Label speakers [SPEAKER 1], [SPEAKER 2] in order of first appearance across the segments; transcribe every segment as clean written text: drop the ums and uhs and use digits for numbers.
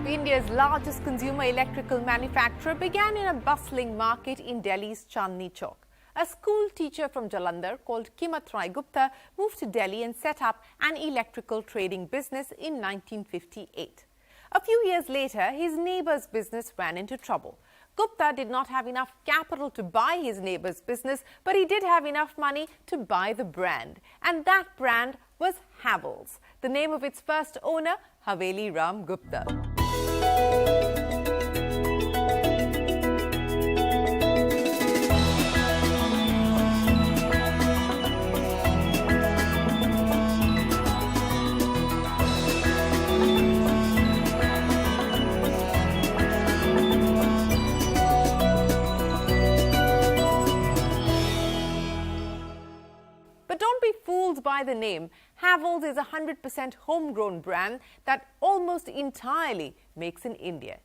[SPEAKER 1] Up, India's largest consumer electrical manufacturer, began in a bustling market in Delhi's Chandni Chowk. A school teacher from Jalandhar called Anil Rai Gupta moved to Delhi and set up an electrical trading business in 1958. A few years later, his neighbour's business ran into trouble. Gupta did not have enough capital to buy his neighbour's business, but he did have enough money to buy the brand. And that brand was Havells, the name of its first owner, Havells Rai Gupta. But don't be fooled by the name. Havells is a 100% homegrown brand that almost entirely makes in India.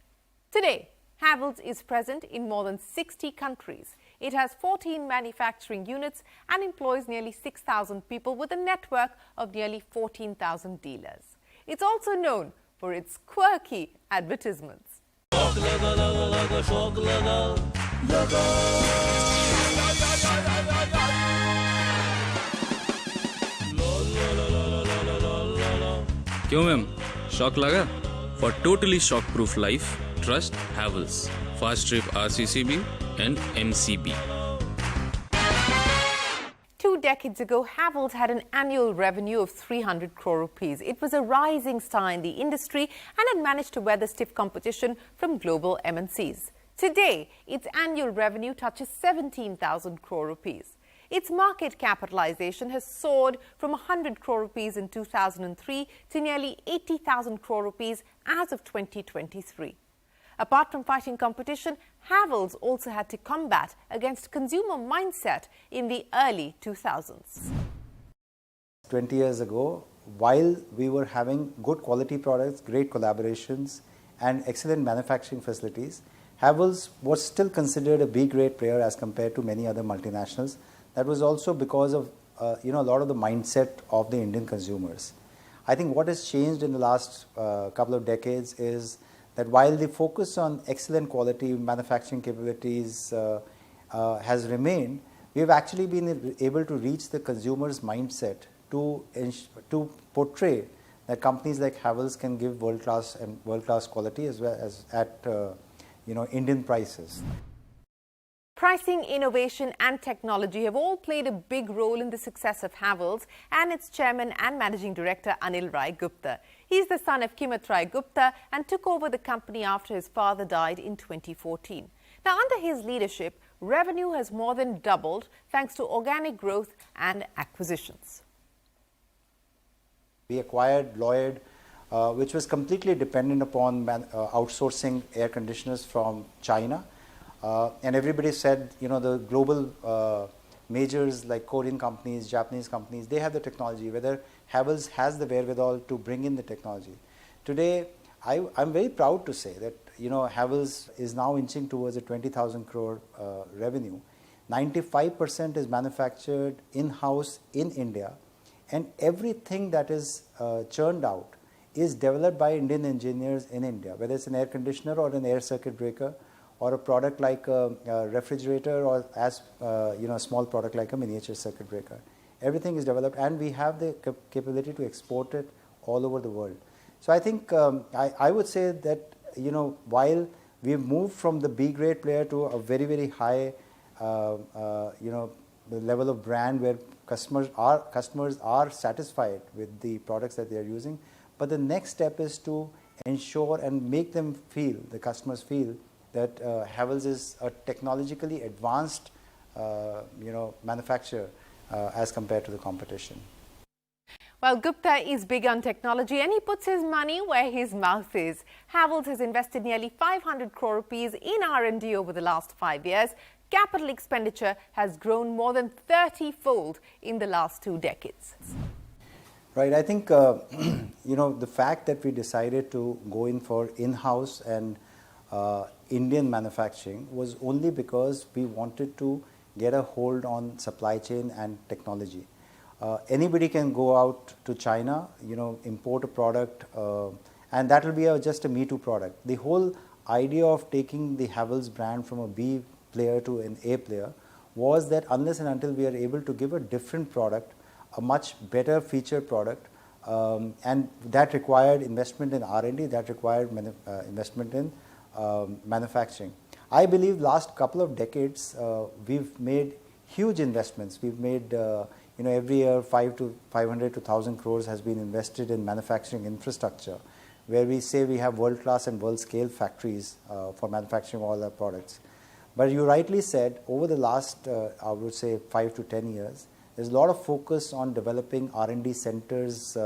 [SPEAKER 1] Today, Havells is present in more than 60 countries. It has 14 manufacturing units and employs nearly 6,000 people with a network of nearly 14,000 dealers. It's also known for its quirky advertisements.
[SPEAKER 2] क्यों ma'am shock लगा? For totally shock-proof life, trust Havells. Fast Trip RCCB and MCB.
[SPEAKER 1] 2 decades ago, Havells had an annual revenue of 300 crore rupees. It was a rising star in the industry and had managed to weather stiff competition from global MNCs. Today, its annual revenue touches 17,000 crore rupees. Its market capitalization has soared from 100 crore rupees in 2003 to nearly 80,000 crore rupees as of 2023. Apart from fighting competition, Havells also had to combat against consumer mindset in the early 2000s.
[SPEAKER 3] 20 years ago, while we were having good quality products, great collaborations and excellent manufacturing facilities, Havells was still considered a B-grade player as compared to many other multinationals. That was also because of a lot of the mindset of the Indian consumers. I think what has changed in the last couple of decades is that while the focus on excellent quality manufacturing capabilities has remained, we have actually been able to reach the consumer's mindset to portray that companies like Havells can give world-class quality as well as at Indian prices.
[SPEAKER 1] Pricing, innovation and technology have all played a big role in the success of Havells and its chairman and managing director Anil Rai Gupta. He is the son of Anil Rai Gupta and took over the company after his father died in 2014. Now, under his leadership, revenue has more than doubled thanks to organic growth and acquisitions.
[SPEAKER 3] We acquired Lloyd, which was completely dependent upon outsourcing air conditioners from China. And everybody said, the global majors like Korean companies, Japanese companies, they have the technology, whether Havells has the wherewithal to bring in the technology. Today, I'm very proud to say that, Havells is now inching towards a 20,000 crore revenue. 95% is manufactured in-house in India, and everything that is churned out is developed by Indian engineers in India, whether it's an air conditioner or an air circuit breaker, or a product like a refrigerator, or a small product like a miniature circuit breaker. Everything is developed, and we have the capability to export it all over the world. So I think I would say that while we've moved from the B-grade player to a very, very high the level of brand where customers are satisfied with the products that they are using, but the next step is to ensure and make them feel, the customers feel, that Havells is a technologically advanced manufacturer as compared to the competition.
[SPEAKER 1] Well, Gupta is big on technology and he puts his money where his mouth is. Havells has invested nearly 500 crore rupees in R&D over the last 5 years. Capital expenditure has grown more than 30-fold in the last 2 decades.
[SPEAKER 3] Right. I think, the fact that we decided to go in for in-house and Indian manufacturing was only because we wanted to get a hold on supply chain and technology. Anybody can go out to China, import a product and that will be just a Me Too product. The whole idea of taking the Havells brand from a B player to an A player was that unless and until we are able to give a different product, a much better featured product, and that required investment in R&D, that required investment in manufacturing. I believe last couple of decades we've made huge investments. We've made every year 500 to 1,000 crores has been invested in manufacturing infrastructure, where we say we have world-class and world-scale factories for manufacturing all our products. But you rightly said, over the last, I would say, 5 to 10 years, there's a lot of focus on developing R&D centers.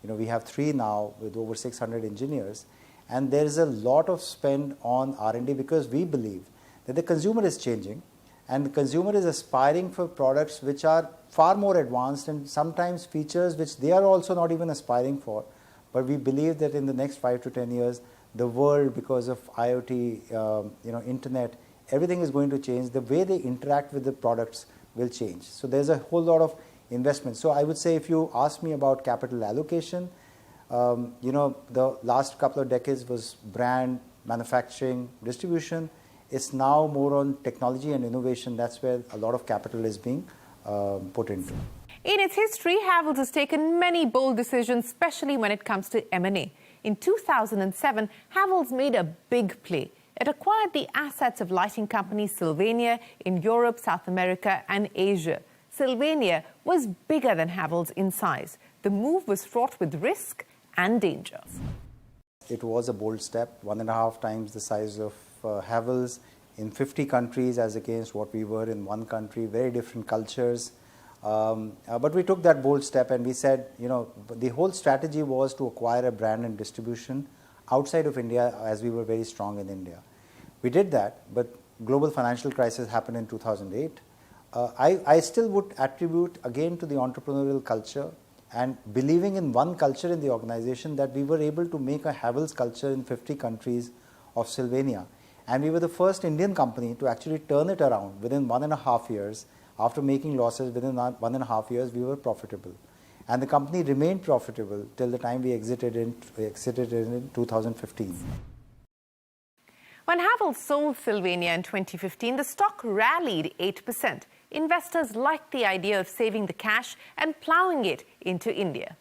[SPEAKER 3] We have 3 now with over 600 engineers. And there is a lot of spend on R&D because we believe that the consumer is changing and the consumer is aspiring for products which are far more advanced and sometimes features which they are also not even aspiring for. But we believe that in the next 5 to 10 years, the world, because of IoT, internet, everything is going to change. The way they interact with the products will change. So there's a whole lot of investment. So I would say if you ask me about capital allocation, the last couple of decades was brand, manufacturing, distribution. It's now more on technology and innovation. That's where a lot of capital is being put into.
[SPEAKER 1] In its history, Havells has taken many bold decisions, especially when it comes to M&A. In 2007, Havells made a big play. It acquired the assets of lighting company Sylvania in Europe, South America and Asia. Sylvania was bigger than Havells in size. The move was fraught with risk and danger.
[SPEAKER 3] It was a bold step, 1.5 times the size of Havells in 50 countries as against what we were in one country, very different cultures. But we took that bold step and we said, the whole strategy was to acquire a brand and distribution outside of India as we were very strong in India. We did that, but global financial crisis happened in 2008. I still would attribute again to the entrepreneurial culture and believing in one culture in the organization that we were able to make a Havells culture in 50 countries of Sylvania. And we were the first Indian company to actually turn it around within 1.5 years. After making losses, within 1.5 years, we were profitable. And the company remained profitable till the time we exited in 2015.
[SPEAKER 1] When Havells sold Sylvania in 2015, the stock rallied 8%. Investors liked the idea of saving the cash and ploughing it into India.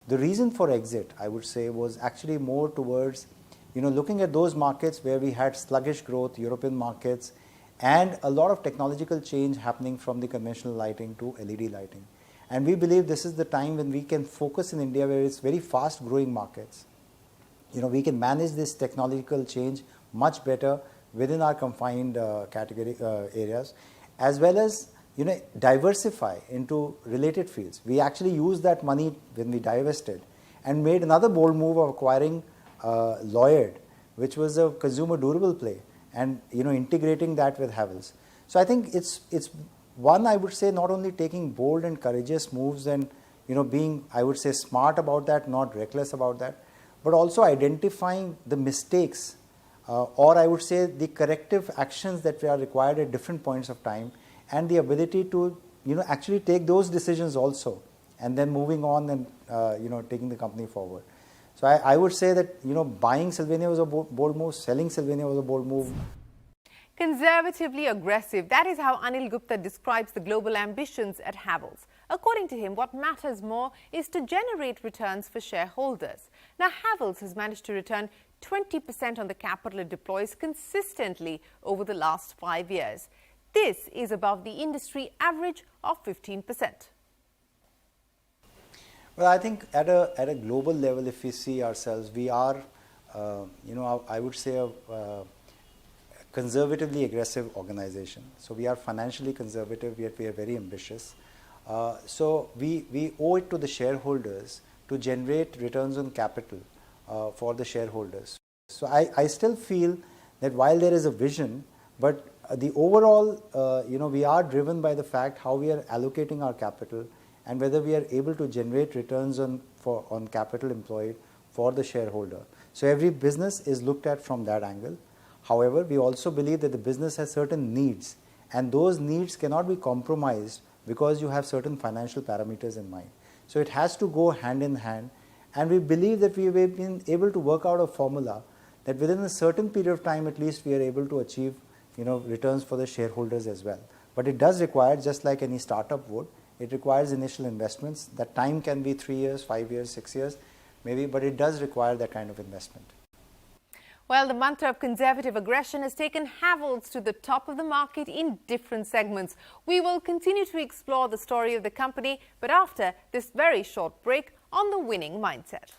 [SPEAKER 3] The reason for exit, I would say, was actually more towards looking at those markets where we had sluggish growth, European markets, and a lot of technological change happening from the conventional lighting to LED lighting. And we believe this is the time when we can focus in India where it's very fast growing markets. We can manage this technological change much better within our confined category areas, as well as diversify into related fields. We actually used that money when we divested and made another bold move of acquiring Lloyd, which was a consumer durable play, and integrating that with Havells. So I think it's one, I would say, not only taking bold and courageous moves and being, I would say, smart about that, not reckless about that, but also identifying the mistakes or I would say the corrective actions that are required at different points of time, and the ability to actually take those decisions also, and then moving on and taking the company forward. So I would say that buying Sylvania was a bold move, selling Sylvania was a bold move.
[SPEAKER 1] Conservatively aggressive. That is how Anil Gupta describes the global ambitions at Havells. According to him, what matters more is to generate returns for shareholders. Now, Havells has managed to return 20% on the capital it deploys consistently over the last 5 years. This is above the industry average of 15%.
[SPEAKER 3] Well, I think at a global level, if we see ourselves, we are, I would say a conservatively aggressive organization. So we are financially conservative, yet we are very ambitious. So we owe it to the shareholders to generate returns on capital for the shareholders. So I still feel that while there is a vision, but the overall, we are driven by the fact how we are allocating our capital and whether we are able to generate returns on capital employed for the shareholder. So every business is looked at from that angle. However, we also believe that the business has certain needs, and those needs cannot be compromised because you have certain financial parameters in mind. So it has to go hand in hand, And we believe that we have been able to work out a formula that within a certain period of time at least we are able to achieve returns for the shareholders as well. But it does require, just like any startup would, it requires initial investments. That time can be 3 years, 5 years, 6 years maybe, but it does require that kind of investment.
[SPEAKER 1] Well, the mantra of conservative aggression has taken Havells to the top of the market in different segments. We will continue to explore the story of the company, but after this very short break on the winning mindset.